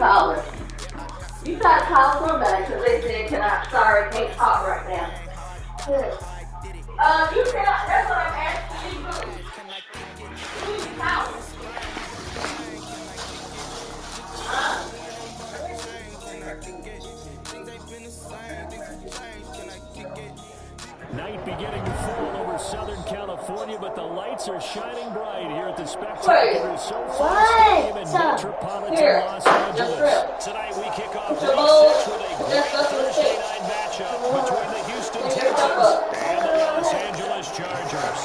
call her. You try to call somebody because they said, can't talk right now. You cannot, that's what I'm asking you to do. Who's calling? Night beginning to fall over Southern California, but the lights are shining bright here at the Spectacular SoFi Stadium in metropolitan Los Angeles. Tonight we kick off week 6 with a great Thursday night matchup between the Houston Texans and the Los Angeles Chargers.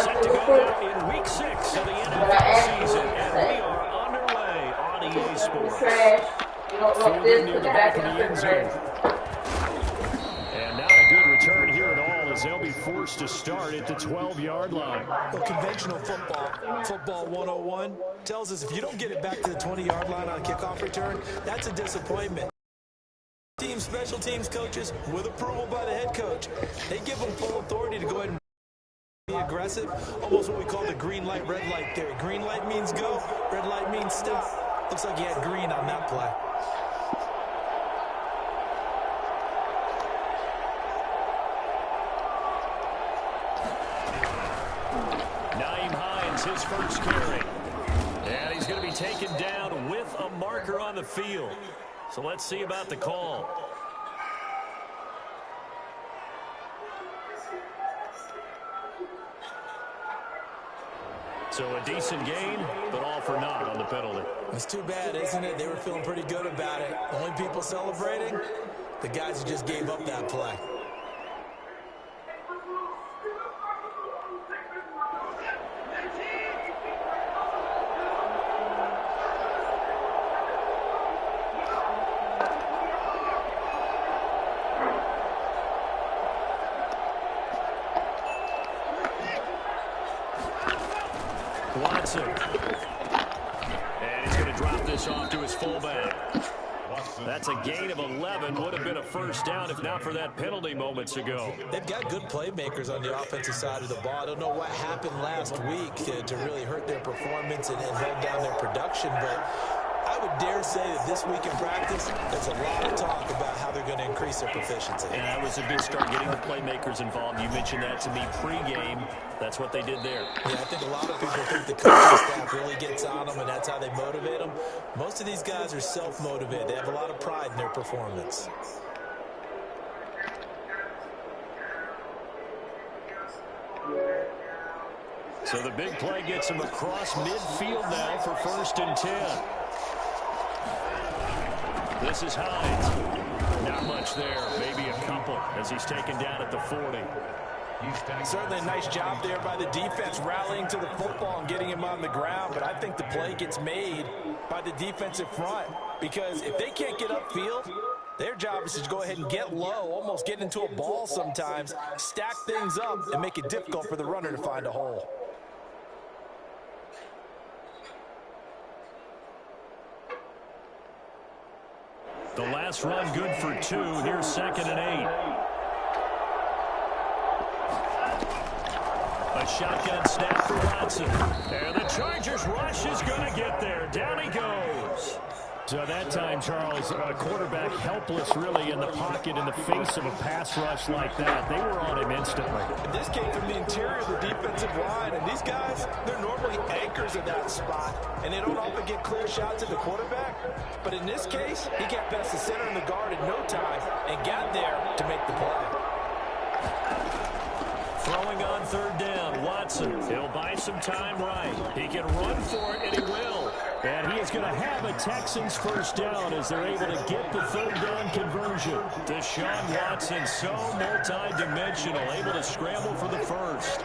Set to go now in week 6 of the NFL season, and we are underway on EA Sports. Fielding near the back of the end zone. And not a good return here at all, as they'll be forced to start at the 12-yard line. Well, conventional football 101, tells us if you don't get it back to the 20-yard line on a kickoff return, that's a disappointment. Special teams coaches, with approval by the head coach, they give them full authority to go ahead and be aggressive, almost what we call the green light, red light theory. Green light means go, red light means stop. Looks like he had green on that play. His first carry. And he's going to be taken down with a marker on the field. So let's see about the call. So a decent gain, but all for naught on the penalty. It's too bad, isn't it? They were feeling pretty good about it. Only people celebrating, the guys who just gave up that play. Watson. And he's going to drop this off to his fullback. That's a gain of 11. Would have been a first down if not for that penalty moments ago. They've got good playmakers on the offensive side of the ball. I don't know what happened last week to really hurt their performance and hold down their production, but I would dare say that this week in practice, there's a lot of talk about how they're going to increase their proficiency. And that was a good start, getting the playmakers involved. You mentioned that to me pregame. That's what they did there. Yeah, I think a lot of people think the coaching staff really gets on them, and that's how they motivate them. Most of these guys are self-motivated. They have a lot of pride in their performance. So the big play gets him across midfield now for 1st and 10. This is Hines. Not much there, maybe a couple, as he's taken down at the 40. Certainly a nice job there by the defense rallying to the football and getting him on the ground, but I think the play gets made by the defensive front, because if they can't get upfield, their job is to go ahead and get low, almost get into a ball sometimes, stack things up, and make it difficult for the runner to find a hole. The last run good for 2. Here's 2nd and 8. A shotgun snap for Watson. And the Chargers rush is going to get there. Down he goes. So that time, Charles, a quarterback helpless really in the pocket in the face of a pass rush like that. They were on him instantly. And this came from the interior of the defensive line. And these guys, they're normally anchors of that spot. And they don't often get clear shots at the quarterback. But in this case, he got past the center and the guard in no time and got there to make the play. Throwing on 3rd down, Watson. He'll buy some time right. He can run for it, and he will. And he is going to have a Texans first down as they're able to get the 3rd down conversion. Deshaun Watson, so multi-dimensional, able to scramble for the first.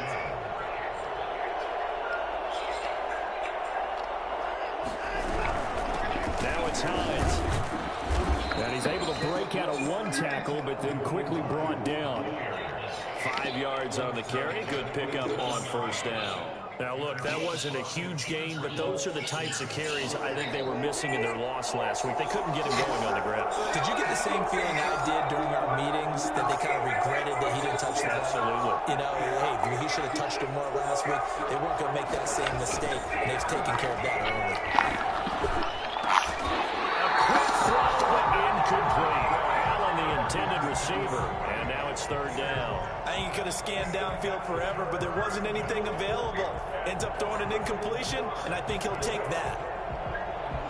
Now it's Hines. And he's able to break out of one tackle, but then quickly brought down. 5 yards on the carry. Good pickup on 1st down. Now, look, that wasn't a huge gain, but those are the types of carries I think they were missing in their loss last week. They couldn't get him going on the ground. Did you get the same feeling I did during our meetings, that they kind of regretted that he didn't touch the ball? Absolutely. You know, hey, he should have touched him more last week. They weren't going to make that same mistake, and they've taken care of that early. receiver. And now it's third down. I think he could have scanned downfield forever, but there wasn't anything available. Ends up throwing an incompletion, and I think he'll take that.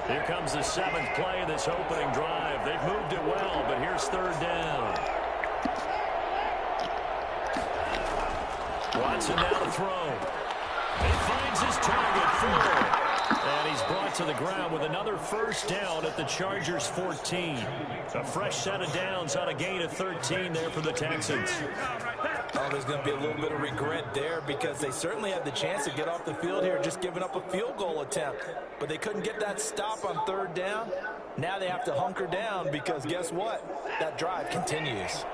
Here comes the seventh play of this opening drive. They've moved it well, but here's third down. Watson now to throw. He finds his target, Ford. And he's brought to the ground with another first down at the Chargers' 14. A fresh set of downs on a gain of 13 there for the Texans. Oh, there's going to be a little bit of regret there because they certainly had the chance to get off the field here, just giving up a field goal attempt. But they couldn't get that stop on third down. Now they have to hunker down because guess what? That drive continues.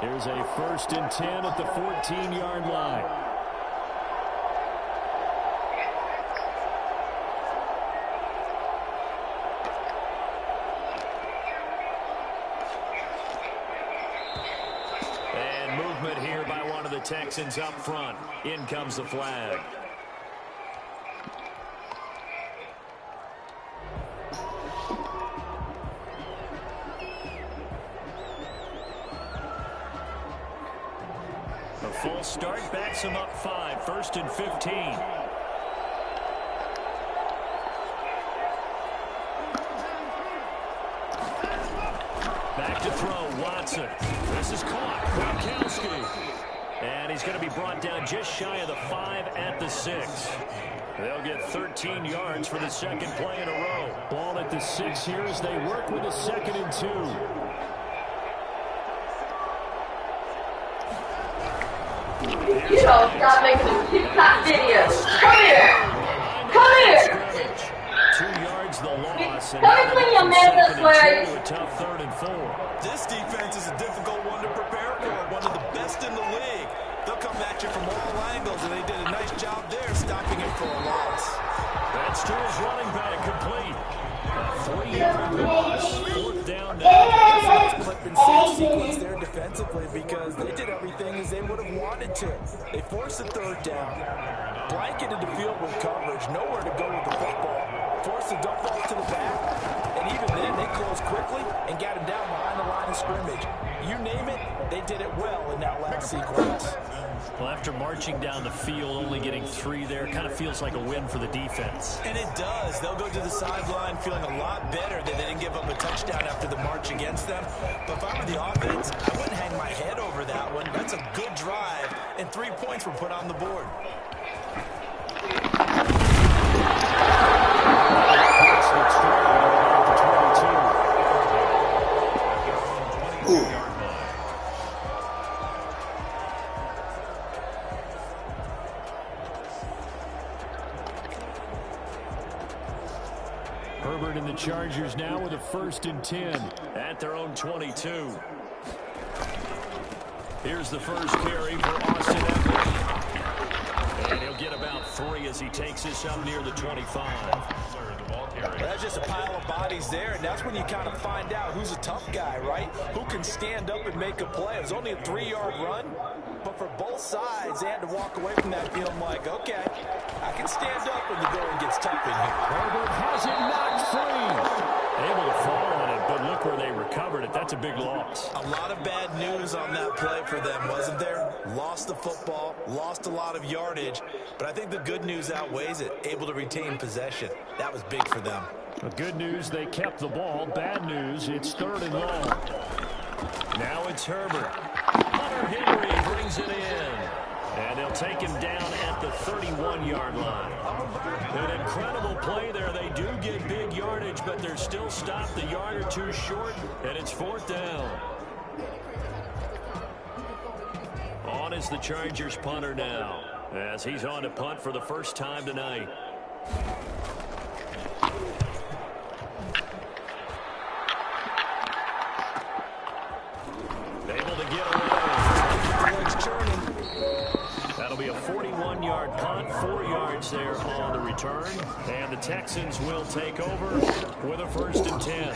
Here's a 1st and 10 at the 14-yard line. And movement here by one of the Texans up front. In comes the flag. A full start backs him up 5. 1st and 15. Back to throw, Watson. This is caught. Gronkowski. And he's going to be brought down just shy of the 5 at the 6. They'll get 13 yards for the second play in a row. Ball at the 6 here as they work with a 2nd and 2. You don't stop making them TikTok videos. Come here. Come here. 2 yards the loss. And Come and clean your man this way. a tough 3rd and 4. This defense is a difficult one to prepare for, one of the best in the league. They'll come at you from all angles, and they did a nice job there stopping it for a loss. That's to his running back, complete. A 3-yard loss. 4th down now. Flip and safe sequence there defensively because they did everything as they would have wanted to. They forced the 3rd down, blanketed the field with coverage, nowhere to go with the football, forced the dump off to the back, and even then they closed quickly and got him down behind the line of scrimmage. You name it, they did it well in that last sequence. Well, after marching down the field, only getting 3 there, kind of feels like a win for the defense. And it does. They'll go to the sideline feeling a lot better that they didn't give up a touchdown after the march against them. But if I were the offense, I wouldn't hang my head over that one. That's a good drive, and 3 points were put on the board. Herbert and the Chargers now with a 1st and 10 at their own 22. Here's the first carry for Austin Eckler. And he'll get about 3 as he takes this up near the 25. That's just a pile of bodies there, and that's when you kind of find out who's a tough guy, right? Who can stand up and make a play. It was only a 3-yard run, but for both sides, they had to walk away from that feeling like, okay, I can stand up when the going gets tough in here. Herbert has it knocked free. Able to fall on it, but look where they recovered it. That's a big loss. A lot of bad news on that play for them, wasn't there? Lost the football, lost a lot of yardage, but I think the good news outweighs it. Able to retain possession. That was big for them. The good news, they kept the ball. Bad news, it's 3rd and long. Now it's Herbert. Hunter Henry brings it in. And they'll take him down at the 31-yard line. An incredible play there. They do get big yardage, but they're still stopped a yard or 2 short, and it's 4th down. On is the Chargers punter now, as he's on to punt for the first time tonight. Able to get away. Legs churning. That'll be a 41-yard punt, 4 yards there on the return. And the Texans will take over with a 1st and 10.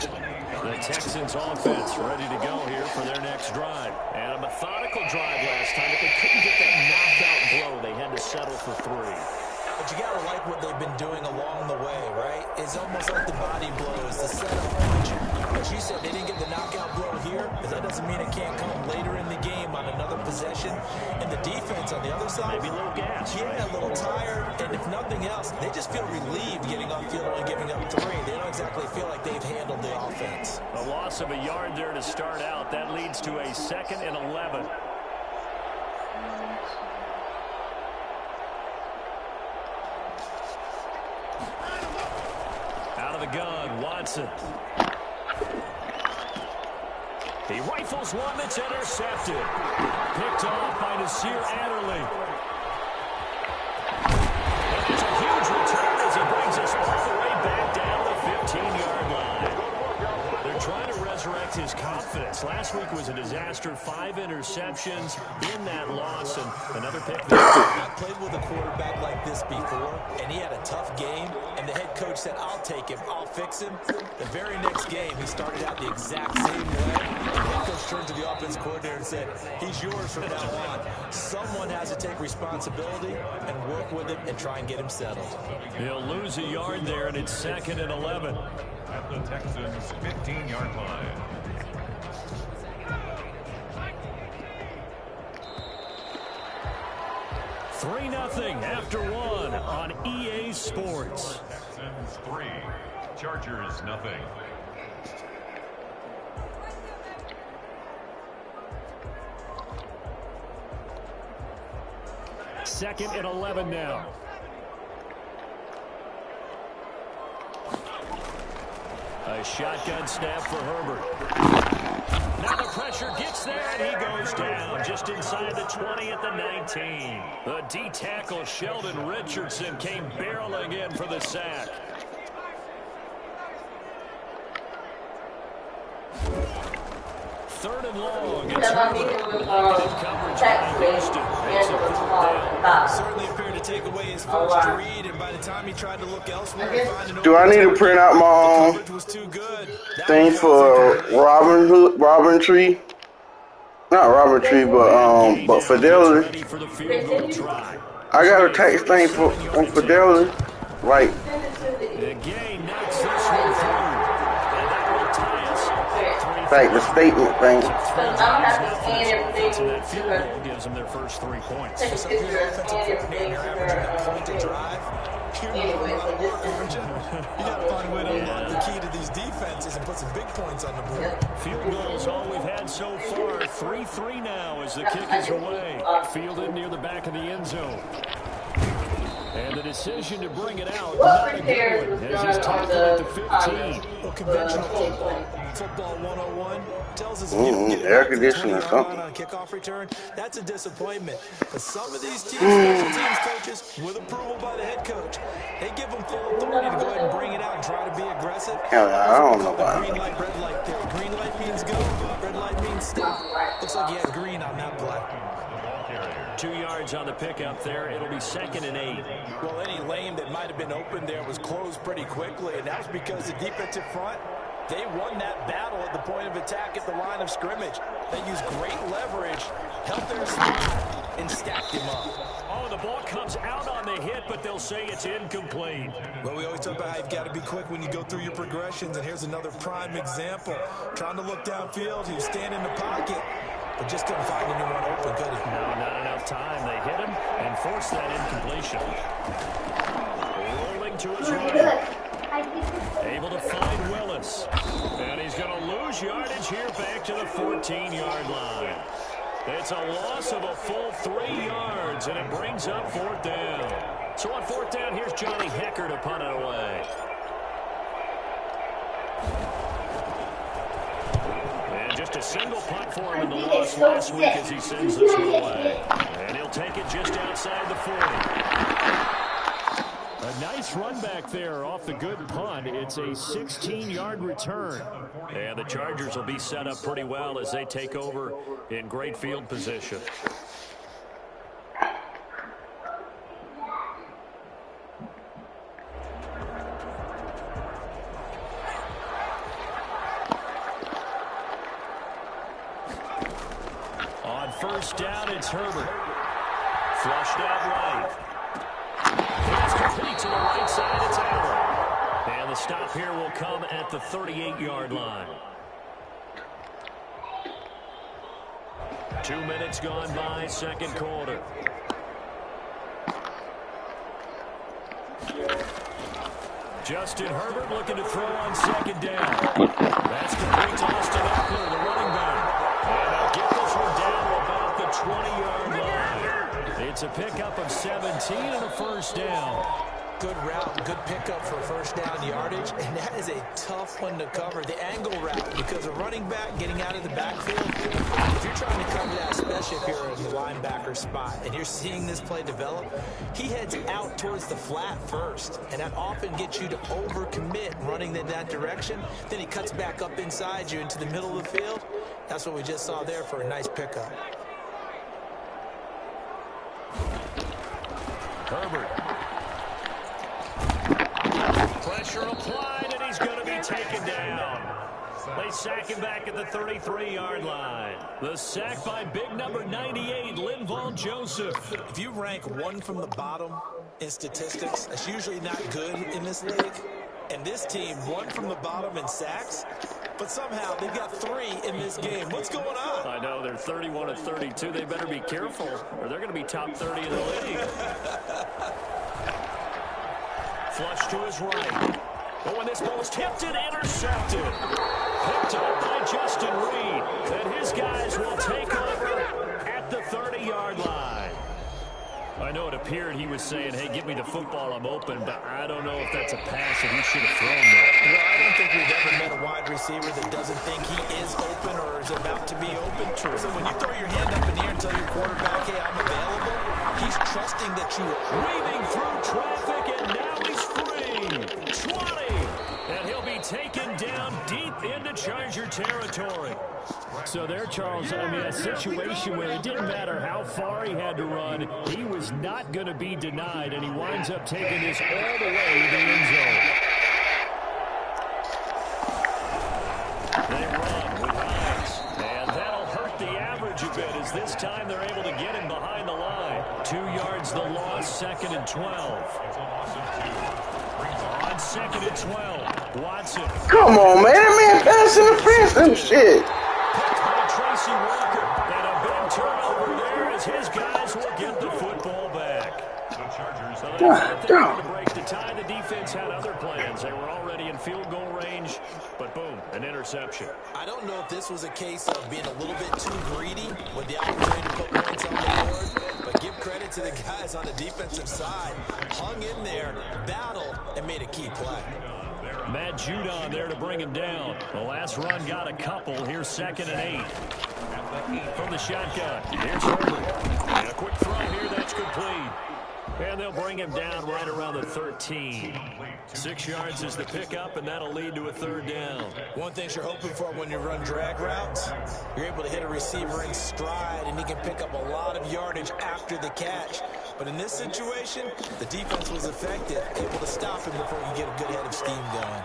The Texans offense ready to go here for their next drive. And a methodical drive last time, but they couldn't get that knockout blow. They had to settle for 3. But you got to like what they've been doing along the way, right? It's almost like the body blows, the setup punch. As you said, they didn't get the knockout blow here, but that doesn't mean it can't come later in the game on another possession. And the defense on the other side, maybe a little gas. Yeah, a little tired. And if nothing else, they just feel relieved getting off field and giving up 3. They don't exactly feel like they've handled the offense. A loss of a yard there to start out. That leads to a 2nd and 11. Out of the gun, Watson. He rifles one that's intercepted. Picked off by Nasir Adderley. And it's a huge return as he brings us all the way back down the 15-yard line. They're trying to resurrect his confidence. Last week was a disaster. 5 interceptions in that loss and another pick there. I've played with a quarterback like this before, and he had a tough game, and the head coach said, I'll take him, I'll fix him. The very next game, he started out the exact same way. The head coach turned to the offense coordinator and said, he's yours from now on. Someone has to take responsibility and work with him and try and get him settled. He'll lose a yard there, and it's 2nd and 11. At the Texans' 15-yard line. Three 0 after 1 on EA Sports. Texans 3, Chargers 0. Second and 11 now. A shotgun snap for Herbert. Now the pressure gets there, and he goes down just inside the 20 at the 19. The D tackle, Sheldon Richardson, came barreling in for the sack. Third and long. It's Certainly appeared to take away his first read, and by the time he tried to look elsewhere, do I need to print out my thing for Robin Tree? Not Robin Tree, but Fidelity. I got a text thing on Fidelity, like. Again, knocks this one through. Like the statement thing. That field goal gives them their first 3 points. Point to drive. You got to find a way to unlock the key to these defenses and put some big points on the board. Field goals all we've had so far. 3-3 now as the kick is away. Fielded near the back of the end zone. And the decision to bring it out, not a good one, as he's tackled at the 15. Well, conventional football 101 tells us if you get air conditioning or something on a kickoff return, that's a disappointment. But some of these teams, special teams coaches, with approval by the head coach, they give them full authority to go ahead and bring it out and try to be aggressive. Hell, I don't know about green light, red light there. Green light means go, red light means stop. Looks like he had green on that play. 2 yards on the pickup there. It'll be 2nd and 8. Well, any lane that might have been open there was closed pretty quickly, and that was because the defensive front, they won that battle at the point of attack at the line of scrimmage. They used great leverage, helped their spot, and stacked him up. Oh, the ball comes out on the hit, but they'll say it's incomplete. Well, we always talk about how you've got to be quick when you go through your progressions, and here's another prime example. Trying to look downfield, he was standing in the pocket, but just couldn't find anyone open, could he? No, not enough time. They hit him and forced that incompletion. Rolling to his right. Able to find Willis. And he's going to lose yardage here back to the 14-yard line. It's a loss of a full 3 yards, and it brings up 4th down. So on 4th down, here's Johnny Hecker to punt it away. And just a single punt for him in the loss last week as he sends this one away. And he'll take it just outside the 40. A nice run back there off the good punt. It's a 16-yard return. And the Chargers will be set up pretty well as they take over in great field position. On 1st down, it's Herbert. Flushed out right. Pass complete to the right side. It's Allen. And the stop here will come at the 38-yard line. 2 minutes gone by, second quarter. Justin Herbert looking to throw on second down. That's complete to Austin Eckler, the running back. And they'll get this one down to about the 20-yard line. It's a pickup of 17 and a first down. Good route, good pickup for first down yardage, and that is a tough one to cover, the angle route, because a running back getting out of the backfield, if you're trying to cover that, especially if you're in the linebacker spot, and you're seeing this play develop, he heads out towards the flat first, and that often gets you to overcommit running in that direction. Then he cuts back up inside you into the middle of the field. That's what we just saw there for a nice pickup. Herbert. Pressure applied, and he's going to be taken down. They sack him back at the 33-yard line. The sack by big number 98, Linval Joseph. If you rank one from the bottom in statistics, that's usually not good in this league. And this team, one from the bottom in sacks, but somehow they've got 3 in this game. What's going on? I know, they're 31 of 32. They better be careful, or they're going to be top 30 in the league. Flush to his right. Oh, and this ball is tipped and intercepted. Picked up by Justin Reed. And his guys will take over at the 30-yard line. I know it appeared he was saying, hey, give me the football, I'm open, but I don't know if that's a pass that he should have thrown there. Well, I don't think we've ever met a wide receiver that doesn't think he is open or is about to be open. So when you throw your hand up in the air and tell your quarterback, hey, I'm available, he's trusting that you are weaving through traffic, and now he's free. 20. And he'll be taken down deep into Charger territory. So there, Charles, I mean, a situation where it didn't matter how far he had to run, he was not going to be denied, and he winds up taking this all the way to the end zone. They run with Hines, and that'll hurt the average a bit, as this time they're able to get him behind the line. 2 yards the loss, 2nd and 12. On 2nd and 12, Watson. Come on, man. That man passing the fence and shit. Tracy Walker, and a big turnover there as his guys will get the football back. So they to break the tie. The defense had other plans. They were already in field goal range, but boom, an interception. I don't know if this was a case of being a little bit too greedy with the opportunity to put points on the board, but give credit to the guys on the defensive side. Hung in there, battled, and made a key play. Matt Judon there to bring him down. The last run got a couple. Here's 2nd and 8. From the shotgun. Here's Herbert. And a quick throw here. That's complete. And they'll bring him down right around the 13. 6 yards is the pickup, and that'll lead to a 3rd down. One thing you're hoping for when you run drag routes, you're able to hit a receiver in stride, and he can pick up a lot of yardage after the catch. But in this situation, the defense was effective, able to stop him before you get a good head of steam going.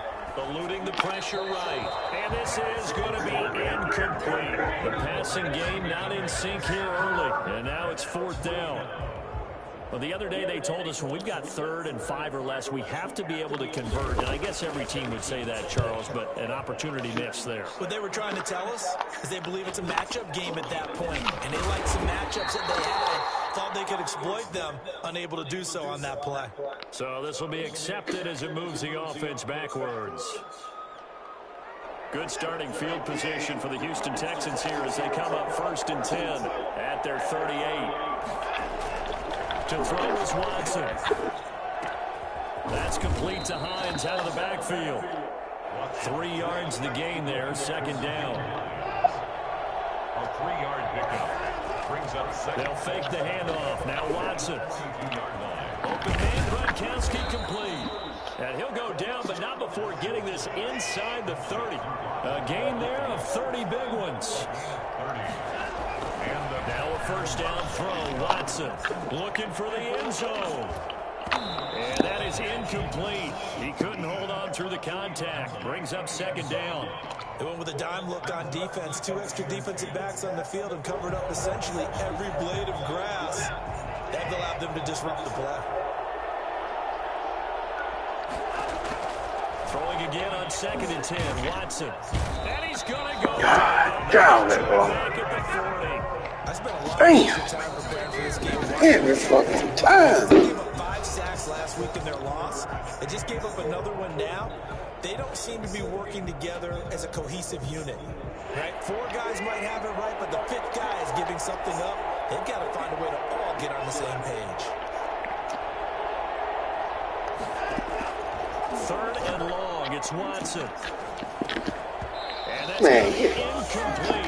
Eluding the pressure right. And this is going to be incomplete. The passing game not in sync here early. And now it's 4th down. Well, the other day they told us when we've got 3rd and 5 or less, we have to be able to convert. And I guess every team would say that, Charles, but an opportunity missed there. What they were trying to tell us is they believe it's a matchup game at that point, and they liked some matchups that they had, thought they could exploit them, unable to do so on that play. So this will be accepted as it moves the offense backwards. Good starting field position for the Houston Texans here as they come up 1st and 10 at their 38. To throw is Watson. That's complete to Hines out of the backfield. 3 yards the gain there, 2nd down. A 3-yard pickup brings up 2nd. They'll fake the handoff. Now Watson. Open man, Gronkowski complete. And he'll go down, but not before getting this inside the 30. A gain there of 30 big ones. 30. Now a 1st down throw. Watson looking for the end zone. And that is incomplete. He couldn't hold on through the contact. Brings up 2nd down. They went with a dime look on defense. 2 extra defensive backs on the field and covered up essentially every blade of grass. That allowed them to disrupt the play. Throwing again on 2nd and 10. Watson. And he's going to go down. Back at the 40. I spent a lot Damn. of time preparing for this game. Every fucking time. They gave up 5 sacks last week in their loss. They just gave up another one now. They don't seem to be working together as a cohesive unit. Right? 4 guys might have it right, but the 5th guy is giving something up. They've got to find a way to all get on the same page. 3rd and long. It's Watson. And that's incomplete.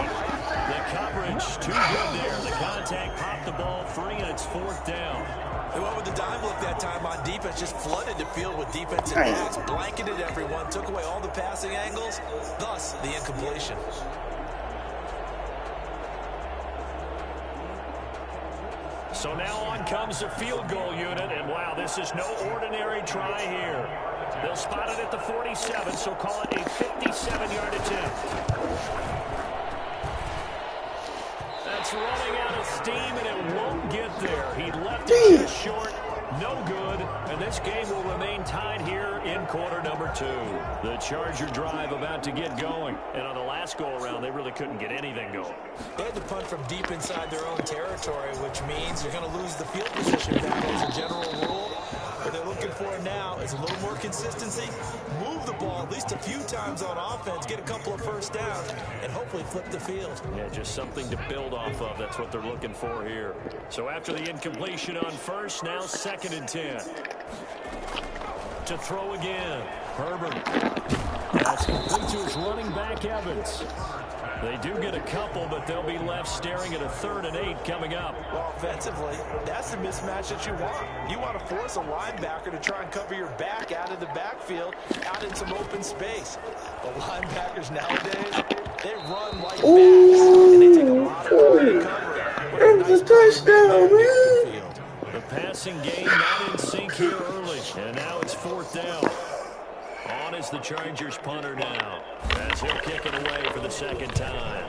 The coverage too good there. The contact popped the ball free, and it's 4th down. They went with the dime look that time on defense, just flooded the field with defensive backs, blanketed everyone, took away all the passing angles, thus the incompletion. So now on comes the field goal unit, and wow, this is no ordinary try here. They'll spot it at the 47, so call it a 57-yard attempt. That's running out of steam, and it won't get there. He left it just short. No good, and this game will remain tied here in quarter number 2. The Charger drive about to get going, and on the last go-around, they really couldn't get anything going. They had to punt from deep inside their own territory, which means you're going to lose the field position battle as a general rule. What they're looking for now is a little more consistency, move the ball at least a few times on offense, get a couple of first downs, and hopefully flip the field. Yeah, just something to build off of. That's what they're looking for here. So after the incompletion on first, now 2nd and 10. To throw again. Herbert. That's complete to his running back, Evans. They do get a couple, but they'll be left staring at a 3rd and 8 coming up. Well, offensively, that's the mismatch that you want. You want to force a linebacker to try and cover your back out of the backfield, out in some open space. The linebackers nowadays, they run like backs, and they take a lot of cover. It was a touchdown, man. The passing game not in sync here early, and now it's 4th down. On is the Chargers punter now, as he'll kick it away for the 2nd time.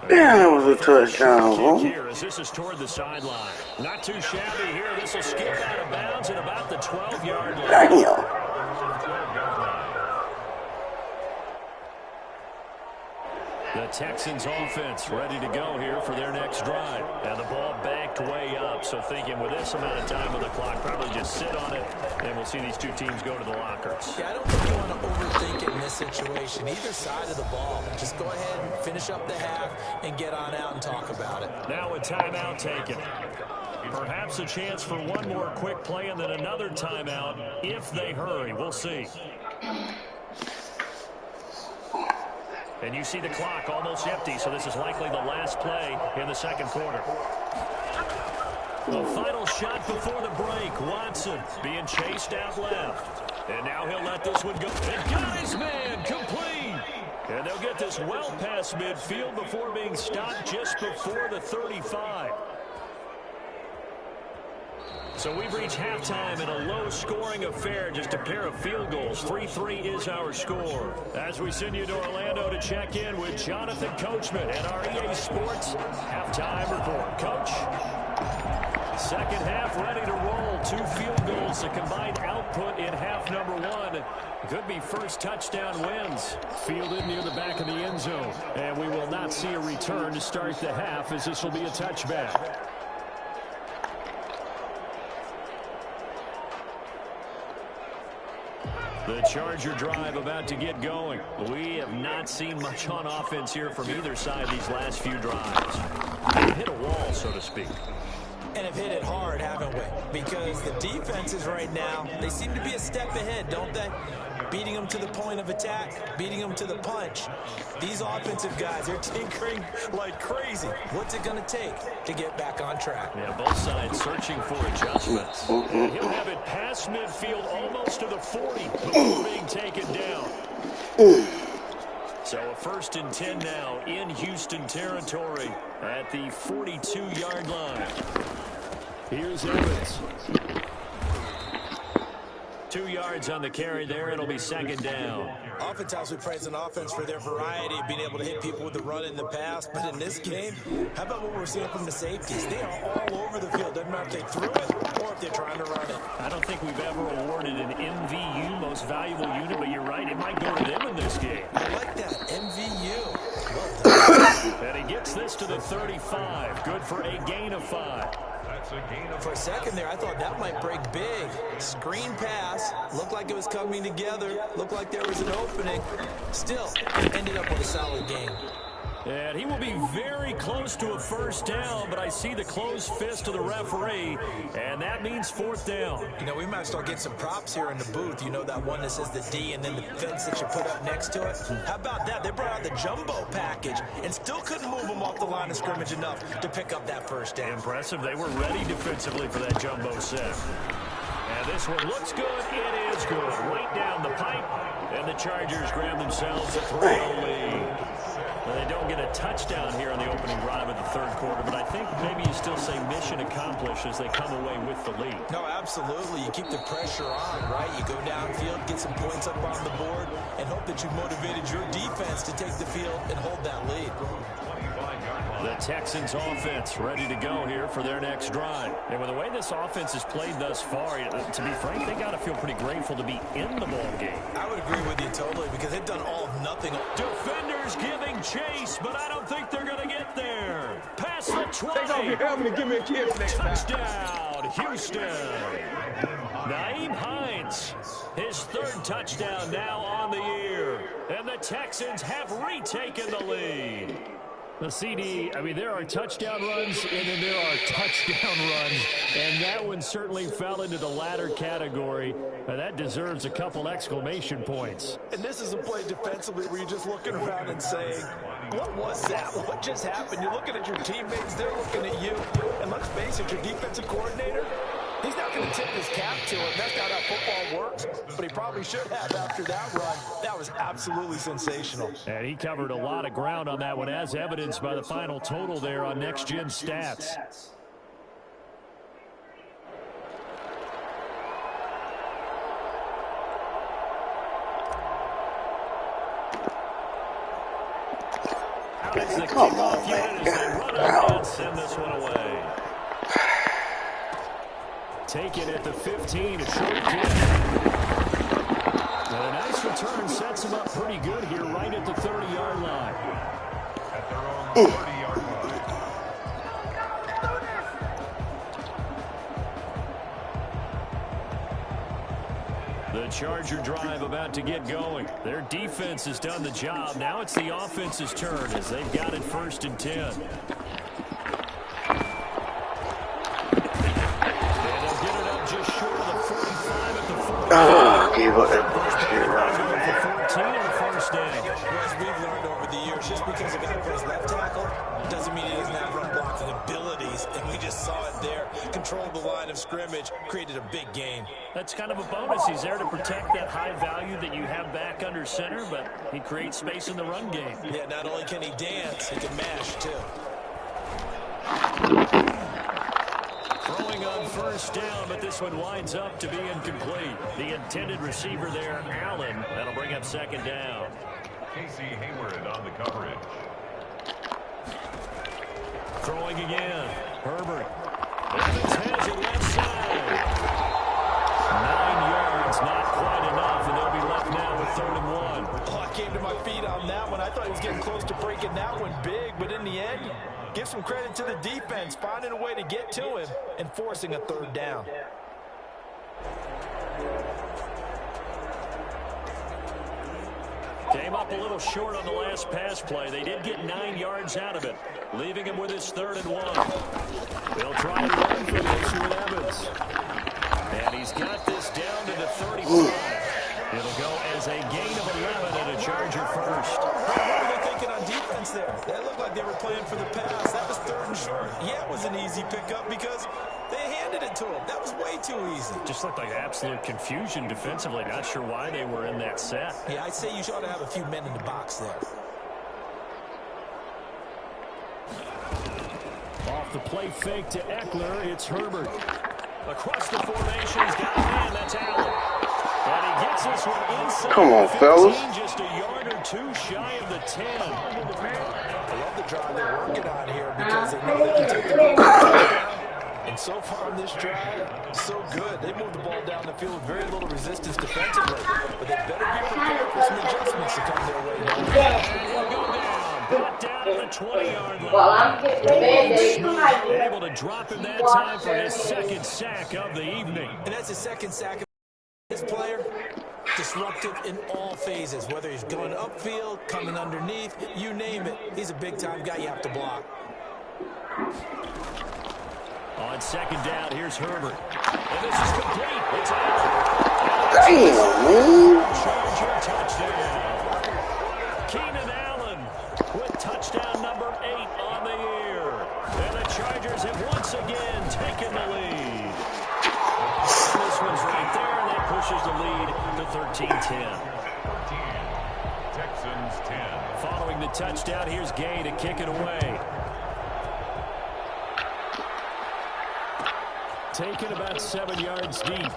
Damn, that was a touchdown, bro. Here as this is toward the sideline. Not too shabby here. This will skip out of bounds at about the 12-yard line. Damn. The Texans offense ready to go here for their next drive. And the ball backed way up, so thinking with this amount of time on the clock, probably just sit on it, and we'll see these two teams go to the lockers. Yeah, I don't think you want to overthink it in this situation, either side of the ball. Just go ahead and finish up the half and get on out and talk about it. Now a timeout taken. Perhaps a chance for one more quick play and then another timeout if they hurry. We'll see. And you see the clock almost empty, so this is likely the last play in the 2nd quarter. The final shot before the break. Watson being chased out left. And now he'll let this one go. And got his man complete. And they'll get this well past midfield before being stopped just before the 35. So we've reached halftime in a low-scoring affair, just a pair of field goals. 3-3 is our score. As we send you to Orlando to check in with Jonathan Coachman at our EA Sports halftime report. Coach, 2nd half ready to roll. 2 field goals, the combined output in half number 1. Could be first touchdown wins. Fielded near the back of the end zone. And we will not see a return to start the half, as this will be a touchback. The Charger drive about to get going. We have not seen much on offense here from either side these last few drives. They've hit a wall, so to speak. And have hit it hard, haven't we? Because the defenses right now, they seem to be a step ahead, don't they? Beating them to the point of attack, beating them to the punch. These offensive guys, they're tinkering like crazy. What's it going to take to get back on track? Yeah, both sides searching for adjustments. He'll have it past midfield almost to the 40 before being taken down. So a 1st and 10 now in Houston territory at the 42-yard line. Here's Evans. 2 yards on the carry there. It'll be 2nd down. Oftentimes we praise an offense for their variety of being able to hit people with the run in the pass. But in this game, how about what we're seeing from the safeties? They are all over the field. Doesn't matter if they threw it or if they're trying to run it. I don't think we've ever awarded an MVU, most valuable unit, but you're right. It might go to them in this game. I like that. MVU. Well done. And he gets this to the 35. Good for a gain of 5. That's a gain of For a second there, I thought that might break big. Screen pass. Looked like it was coming together. Looked like there was an opening. Still, ended up with a solid game. And he will be very close to a first down, but I see the closed fist of the referee, and that means 4th down. You know, we might start getting some props here in the booth. You know that one that says the D and then the fence that you put up next to it? How about that? They brought out the jumbo package and still couldn't move them off the line of scrimmage enough to pick up that first down. Impressive. They were ready defensively for that jumbo set. And this one looks good. It is good. Right down the pipe, and the Chargers grab themselves a 3-0 lead. Well, they don't get a touchdown here on the opening drive of the 3rd quarter, but I think maybe you still say mission accomplished as they come away with the lead. No, absolutely. You keep the pressure on, right? You go downfield, get some points up on the board, and hope that you've motivated your defense to take the field and hold that lead. The Texans offense ready to go here for their next drive. And with the way this offense has played thus far, to be frank, they got to feel pretty grateful to be in the ball game. I would agree with you totally because they've done all of nothing. Defenders giving chase, but I don't think they're going to get there. Pass the 20. Take off your helmet and give me a kiss next time. Touchdown, Houston. Nyheim Hines, his 3rd touchdown now on the year. And the Texans have retaken the lead. The CD, I mean, there are touchdown runs, and then there are touchdown runs, and that one certainly fell into the latter category. That deserves a couple exclamation points. And this is a play defensively where you're just looking around and saying, what was that? What just happened? You're looking at your teammates, they're looking at you, and let's face it, your defensive coordinator, he's not going to tip his cap to it. That's not how football works, but he probably should have after that run. That was absolutely sensational. And he covered a lot of ground on that one, as evidenced by the final total there on Next Gen Stats. Out is the kickoff unit as they run up and send this one away. Take it at the 15, a short kick. And a nice return sets him up pretty good here right at the 30-yard line. At their own 30-yard line. The Charger drive about to get going. Their defense has done the job. Now it's the offense's turn as they've got it 1st and 10. Gave up that bullshit. As we've learned over the years, just because a guy plays left tackle doesn't mean he doesn't have run blocking abilities. And we just saw it there. Controlled the line of scrimmage, created a big game. That's kind of a bonus. He's there to protect that high value that you have back under center, but he creates space in the run game. Yeah, not only can he dance, he can mash too. Throwing on 1st down, but this one winds up to be incomplete. The intended receiver there, Allen. That'll bring up 2nd down. Casey Hayward on the coverage. Throwing again. Herbert. Evans has it left side. 9 yards, not quite enough, and they'll be left now with 3rd and 1. Oh, I came to my feet on that one. I thought he was getting close to breaking that one big, but in the end, give some credit to the defense, finding a way to get to him and forcing a 3rd down. Came up a little short on the last pass play. They did get 9 yards out of it, leaving him with his 3rd and 1. They'll try and run for this with Evans. And he's got this down to the 35. It'll go as a gain of 11 and a Charger first. What were they thinking on defense there? That looked like they were playing for the pass. That was 3rd and short. Yeah, it was an easy pickup because they handed it to him. That was way too easy. Just looked like absolute confusion defensively. Not sure why they were in that set. Yeah, I'd say you ought to have a few men in the box there. Off the play fake to Eckler, it's Herbert. Across the formation, he's got a man, that's Allen. And he gets this one inside. Come on, 15, fellas. just a yard or two shy of the 10. I love the drive they're working on here because they know they can take the ball. And so far on this drive, so good. They moved the ball down the field with very little resistance defensively. But they better be prepared for some adjustments to come their way. We'll go down. Brought down at the 20-yard line. While I'm getting Able to drop him that time for his second sack of the evening. And that's his second sack of this player. Disruptive in all phases, whether he's going upfield, coming underneath, you name it. He's a big-time guy you have to block. On second down, here's Herbert. And this is complete. It's out. Damn, man. Charger touchdown. Keenan Allen with touchdown number 8 on the year. And the Chargers have once again taken the lead. This one's right there, and that pushes the lead to 13-10. 13, Texans 10. Following the touchdown, here's Gay to kick it away. Taken about 7 yards deep.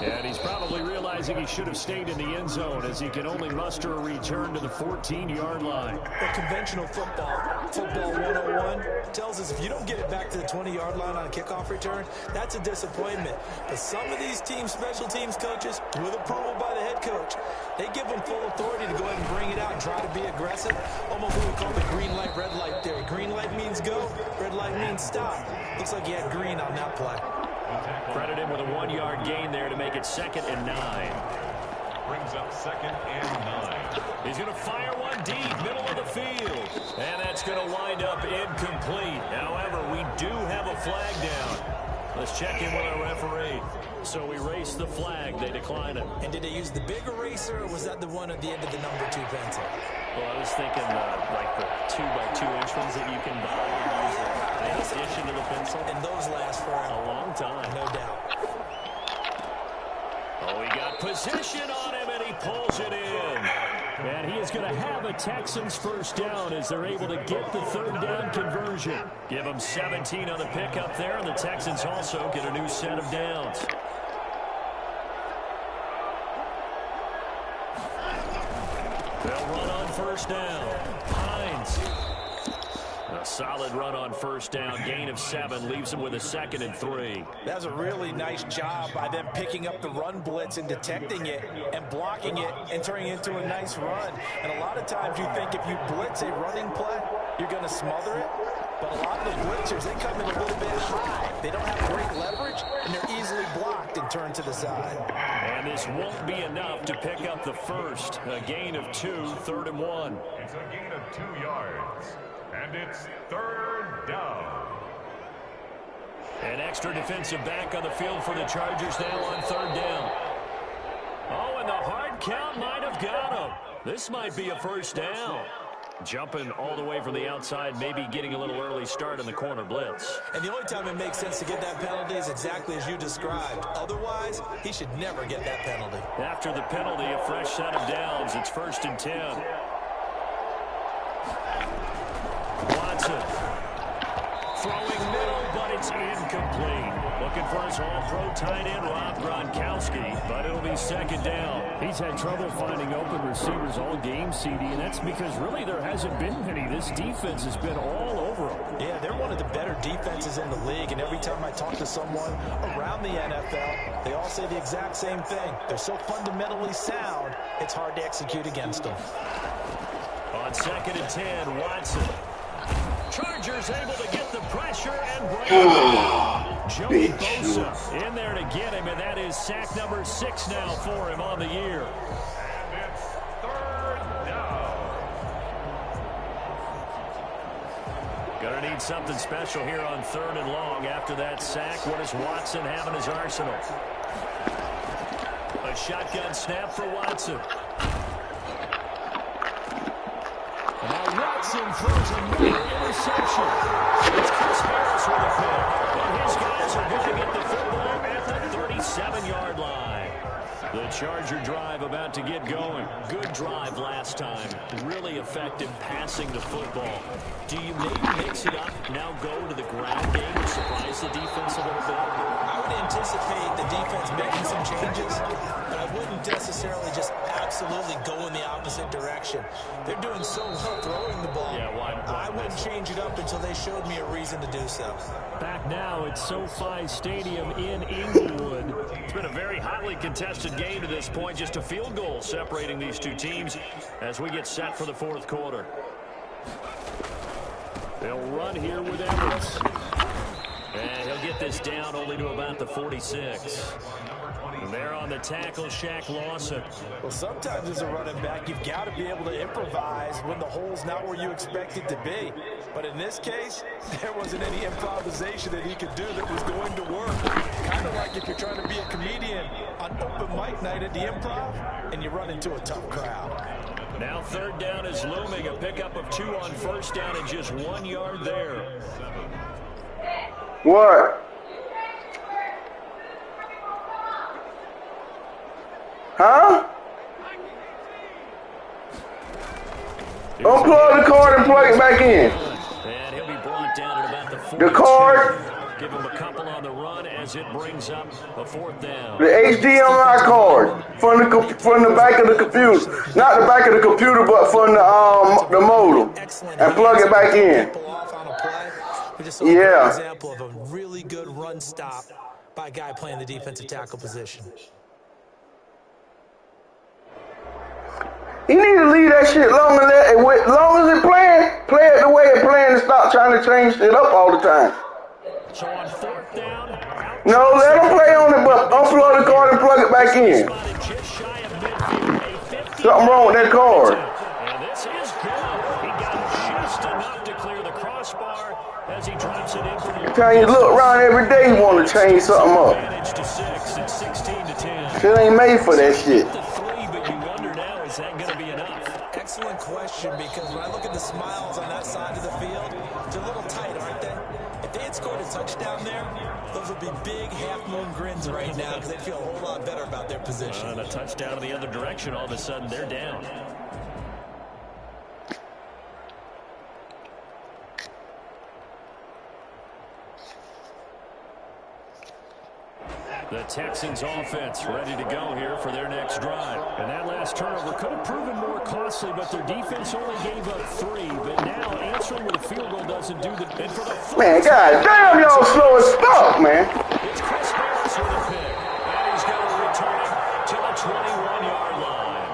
And he's probably realizing he should have stayed in the end zone as he can only muster a return to the 14-yard line. Well, conventional football 101, tells us if you don't get it back to the 20-yard line on a kickoff return, that's a disappointment. But some of these special teams coaches, with approval by the head coach, they give them full authority to go ahead and bring it out and try to be aggressive. Almost what we call the green light, red light theory. Green light means go, red light means stop. Looks like he had green on that play. Credit him with a 1-yard gain there to make it 2nd and 9. Brings up 2nd and 9. He's going to fire one deep, middle of the field. And that's going to wind up incomplete. However, we do have a flag down. Let's check in with our referee. So we race the flag. They decline it. And did they use the big eraser, or was that the one at the end of the number 2 pencil? Well, I was thinking like the 2x2 inch ones that you can buy and use the addition to the pencil. And those last for A long time. no doubt. Oh, he got position on him, and he pulls it in. And he is going to have a Texans first down as they're able to get the 3rd down conversion. Give them 17 on the pickup there, and the Texans also get a new set of downs. They'll run on first down. Hines. A solid run on first down. Gain of 7 leaves him with a 2nd and 3. That was a really nice job by them picking up the run blitz and detecting it and blocking it and turning it into a nice run. And a lot of times you think if you blitz a running play, you're going to smother it. But a lot of the blitzers, they come in a little bit high. They don't have great leverage, and they're easily blocked and turned to the side. And this won't be enough to pick up the first. A gain of 2, 3rd and 1. It's a gain of 2 yards. And it's 3rd down. An extra defensive back on the field for the Chargers now on 3rd down. Oh, and the hard count might have got him. This might be a first down. Jumping all the way from the outside, maybe getting a little early start in the corner blitz. And the only time it makes sense to get that penalty is exactly as you described. Otherwise, he should never get that penalty. After the penalty, a fresh set of downs. It's 1st and 10. Watson throwing middle, but it's incomplete. Looking for his all-pro tight end, Rob Gronkowski, but it'll be 2nd down. He's had trouble finding open receivers all game, CD, and that's because really there hasn't been many. This defense has been all over him. Yeah, they're one of the better defenses in the league, and every time I talk to someone around the NFL, they all say the exact same thing. They're so fundamentally sound, it's hard to execute against them. On 2nd and 10, Watson. Chargers able to get the pressure and break it. Joey Bosa in there to get him, and that is sack number 6 now for him on the year. And it's 3rd down. Gonna need something special here on 3rd and long. After that sack, what does Watson have in his arsenal? A shotgun snap for Watson. Now Watson throws another interception. It's Chris Harris with a pick. And his guys are going to get the football at the 37-yard line. The Charger drive about to get going. Good drive last time. Really effective passing the football. Do you maybe mix it up, now go to the ground game and surprise the defense a little bit? I would anticipate the defense making some changes, but I wouldn't necessarily just absolutely go in the opposite direction. They're doing so well throwing the ball. Yeah, why I wouldn't change it up until they showed me a reason to do so. Back now at SoFi Stadium in Inglewood. It's been a very hotly contested game to this point. Just a field goal separating these two teams as we get set for the fourth quarter. They'll run here with Evans. And he'll get this down only to about the 46. And there on the tackle, Shaq Lawson. Well, sometimes as a running back, you've got to be able to improvise when the hole's not where you expect it to be. But in this case, there wasn't any improvisation that he could do that was going to work. Kind of like if you're trying to be a comedian on open mic night at the Improv and you run into a tough crowd. Now third down is looming. A pickup of 2 on first down and just 1 yard there. What? Huh? Unplug the card and plug it back in. And he'll be brought down at about the 42. The card. Give him a couple on the run as it brings up a fourth down. The HDMI card from the back of the computer, not the back of the computer, but from the modem, and plug it back in. Yeah. Example of a really good run stop by a guy playing the defensive tackle position. You need to leave that shit long as it playing, play it the way it playing and stop trying to change shit up all the time. So on fourth down, no, let them play on it, but unplug the card and plug it back in. Something wrong with that card. And this is good. He got just enough to clear the crossbar as he drops it in for the Trying you look around every day, you want to change something up. advantage to 6. It's 16-10. Shit ain't made for that shit. The 3, but you wonder now, is that going to be enough? Excellent question, because when I look at the smiles on that side of the field, they're a little tight, aren't they? If they had scored a touchdown there, those would be big half-moon grins right now because they'd feel a whole lot better about their position. And a touchdown in the other direction, all of a sudden they're down. The Texans offense ready to go here for their next drive. And that last turnover could have proven more costly, but their defense only gave up 3. But now answering with a field goal doesn't do the bid for the Man, god damn, y'all slow as fuck, man. It's Chris Harris with a pick. And he's going to return it to the 21-yard line.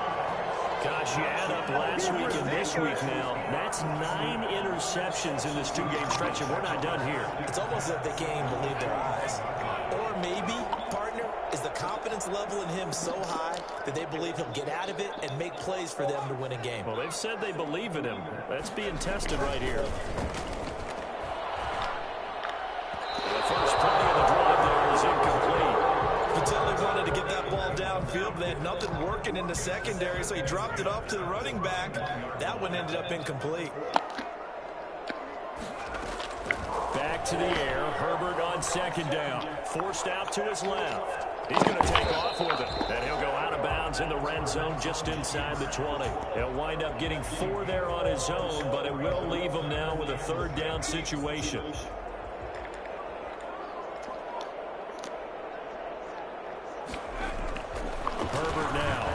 Gosh, you add up last week and this week now. That's 9 interceptions in this 2-game stretch, and we're not done here. It's almost as if they can't even believe their eyes. Or maybe, partner, is the confidence level in him so high that they believe he'll get out of it and make plays for them to win a game. Well, they've said they believe in him. That's being tested right here. The first play of the drive there is incomplete. You can tell they wanted to get that ball downfield, but they had nothing working in the secondary, so he dropped it off to the running back. That one ended up incomplete. Back to the air. Herbert on second down. Forced out to his left. He's going to take off with it. And he'll go out of bounds in the red zone just inside the 20. He'll wind up getting 4 there on his own, but it will leave him now with a third down situation. Herbert now.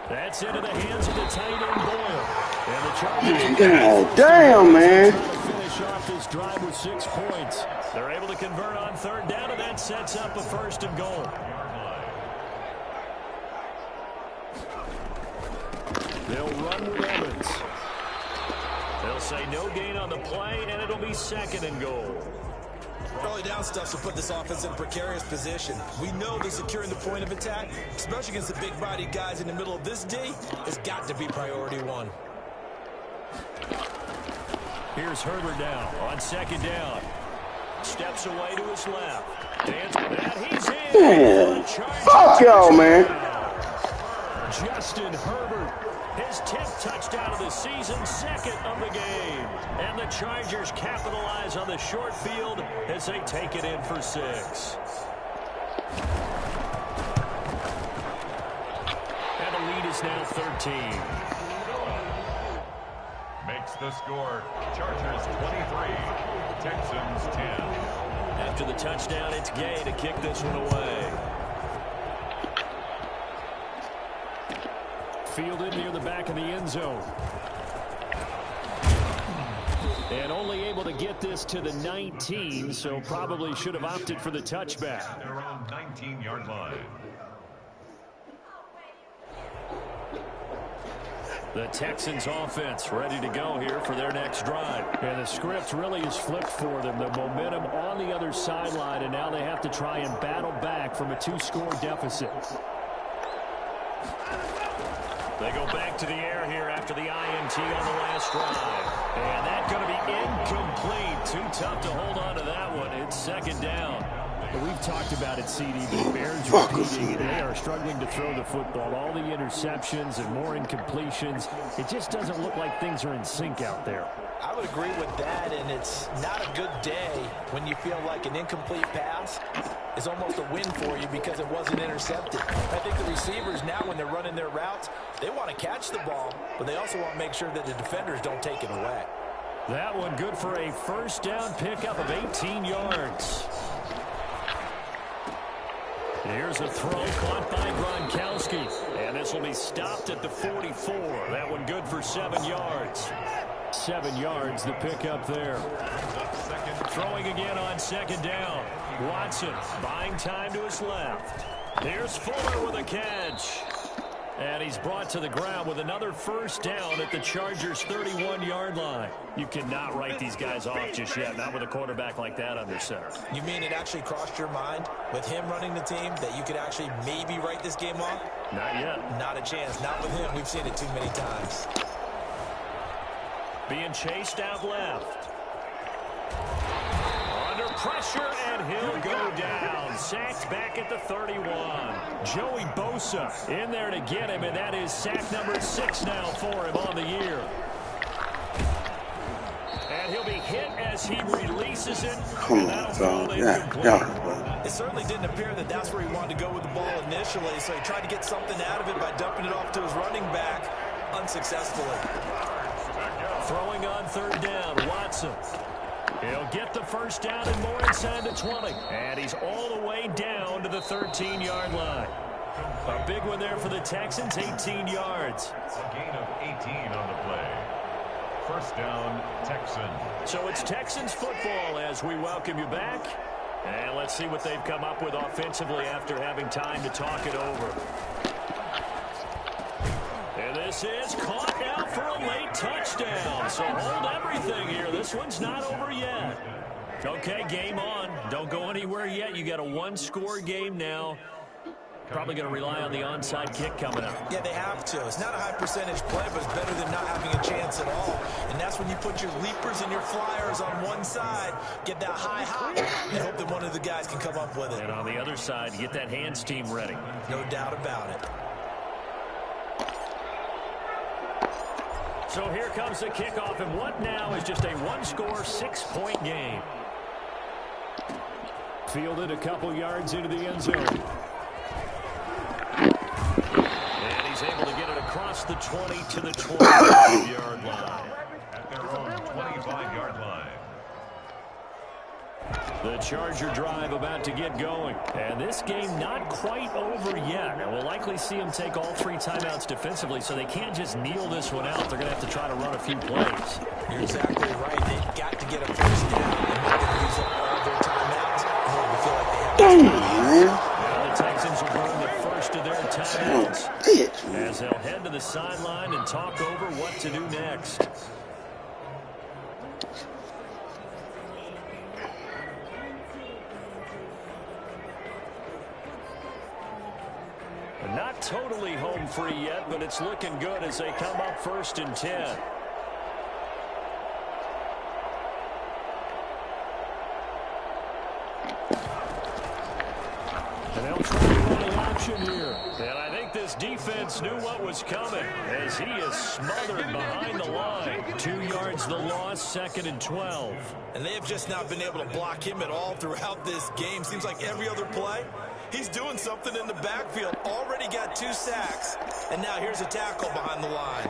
That's into the hands of the tight end Boyle. And the Chargers. God damn, man. Finish off this drive with 6 points. They're able to convert on third down, and that sets up a first and goal. They'll run with Evans. They'll say no gain on the play, and it'll be second and goal. Early down stuff to put this offense in a precarious position. We know that securing the point of attack, especially against the big-bodied guys in the middle of this D, has got to be priority 1. Here's Herbert now on second down. Steps away to his left. And he's in. Man, fuck y'all, man. Justin Herbert, his 10th touchdown of the season, second of the game. And the Chargers capitalize on the short field as they take it in for 6. And the lead is now 13. Makes the score Chargers 23, Texans 10. After the touchdown, it's Gay to kick this one away. Fielded near the back of the end zone. And only able to get this to the 19, so probably should have opted for the touchback. Their own 19-yard line. The Texans offense ready to go here for their next drive. And the script really is flipped for them. The momentum on the other sideline, and now they have to try and battle back from a 2-score deficit. They go back to the air here after the INT on the last drive. And that's going to be incomplete. Too tough to hold on to that one. It's second down. We've talked about it, CD. The Bears repeating. They are struggling to throw the football. All the interceptions and more incompletions. It just doesn't look like things are in sync out there. I would agree with that, and it's not a good day when you feel like an incomplete pass is almost a win for you because it wasn't intercepted. I think the receivers now, when they're running their routes, they want to catch the ball, but they also want to make sure that the defenders don't take it away. That one good for a first down pickup of 18 yards. Here's a throw caught by Gronkowski. And this will be stopped at the 44. That one good for 7 yards. 7 yards, the pickup there. Throwing again on second down. Watson buying time to his left. Here's Fuller with a catch. And he's brought to the ground with another first down at the Chargers' 31-yard line. You cannot write these guys off just yet, not with a quarterback like that under center. You mean it actually crossed your mind with him running the team that you could actually maybe write this game off? Not yet. Not a chance. Not with him. We've seen it too many times. Being chased out left. Under pressure, and he'll go down. Sacked back at the 31. Joey Bosa in there to get him, and that is sack number 6 now for him on the year. And he'll be hit as he releases it. Come on, son. Yeah. It certainly didn't appear that that's where he wanted to go with the ball initially, so he tried to get something out of it by dumping it off to his running back unsuccessfully. Throwing on third down, Watson. He'll get the first down and more inside the 20. And he's all the way down to the 13-yard line. A big one there for the Texans, 18 yards. A gain of 18 on the play. First down, Texans. So it's Texans football as we welcome you back. And let's see what they've come up with offensively after having time to talk it over. And this is caught now for a late touchdown. So hold everything here. This one's not over yet. Okay, game on. Don't go anywhere yet. You got a 1-score game now. Probably going to rely on the onside kick coming up. Yeah, they have to. It's not a high percentage play, but it's better than not having a chance at all. And that's when you put your leapers and your flyers on one side, get that high hop, and hope that one of the guys can come up with it. And on the other side, get that hands team ready. No doubt about it. So here comes the kickoff, and what now is just a 1-score, 6-point game. Fielded a couple yards into the end zone. And he's able to get it across the 20 to the 25-yard line. At their own 25-yard line. The Charger drive about to get going. And this game not quite over yet. And we'll likely see them take all 3 timeouts defensively, so they can't just kneel this one out. They're going to have to try to run a few plays. You're exactly right. They've got to get a first down and make them use up all their timeouts in order to feel like they have Now the Texans will burn the first of their timeouts as they'll head to the sideline and talk over what to do next. Not totally home free yet, but it's looking good as they come up 1st and 10. And they'll try to run an option here. And I think this defense knew what was coming as he is smothered behind the line. 2 yards the loss, 2nd and 12. And they have just not been able to block him at all throughout this game. Seems like every other play, he's doing something in the backfield. Already got 2 sacks, and now here's a tackle behind the line.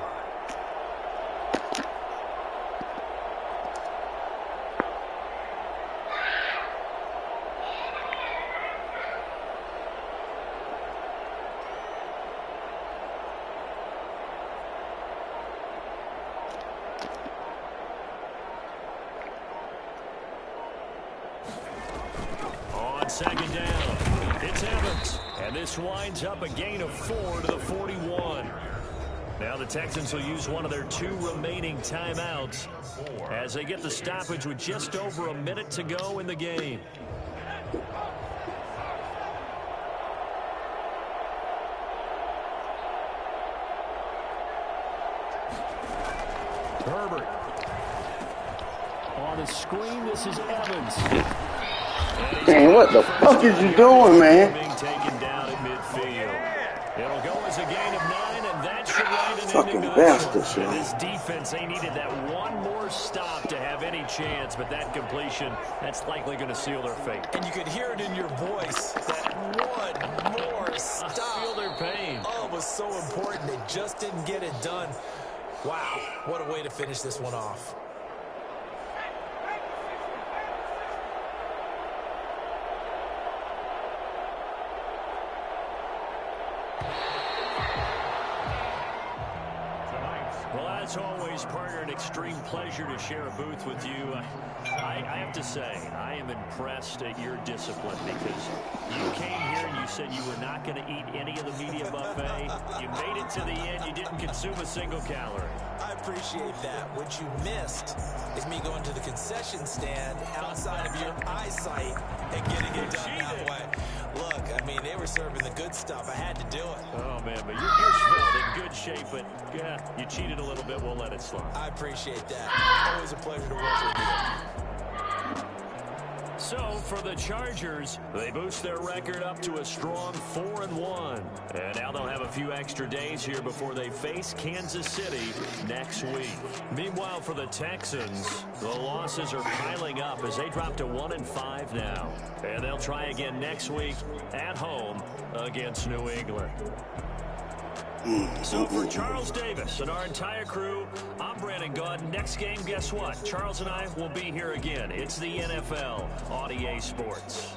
second down. It's Evans. And this winds up a gain of 4 to the 41. Now the Texans will use one of their 2 remaining timeouts as they get the stoppage with just over a minute to go in the game. Herbert. On the screen, this is Evans. Man, what the fuck is you doing, man? Being taken down at midfield. It'll go as a gain of 9, and that should land an Fucking ending to bastards, this one. man. This defense, they needed that one more stop to have any chance, but that completion, that's likely going to seal their fate. And you could hear it in your voice. That one more stop. I feel their pain. Oh, it was so important. They just didn't get it done. Wow, what a way to finish this one off. Well, as always, partner, an extreme pleasure to share a booth with you. I have to say, I am impressed at your discipline because you came here and you said you were not going to eat any of the media buffet. You made it to the end. You didn't consume a single calorie. I appreciate that. What you missed is me going to the concession stand outside of your eyesight and getting it done that way. Look, I mean, they were serving the good stuff. I had to do it. Oh, man, but you're svelte, in good shape, but yeah, you cheated a little bit. We'll let it slide. I appreciate that. Always a pleasure to work with you. So, for the Chargers, they boost their record up to a strong 4-1. And now they'll have a few extra days here before they face Kansas City next week. Meanwhile, for the Texans, the losses are piling up as they drop to 1-5 now. And they'll try again next week at home against New England. So for Charles Davis and our entire crew, I'm Brandon Gaudin. Next game, guess what? Charles and I will be here again. It's the NFL on EA Sports.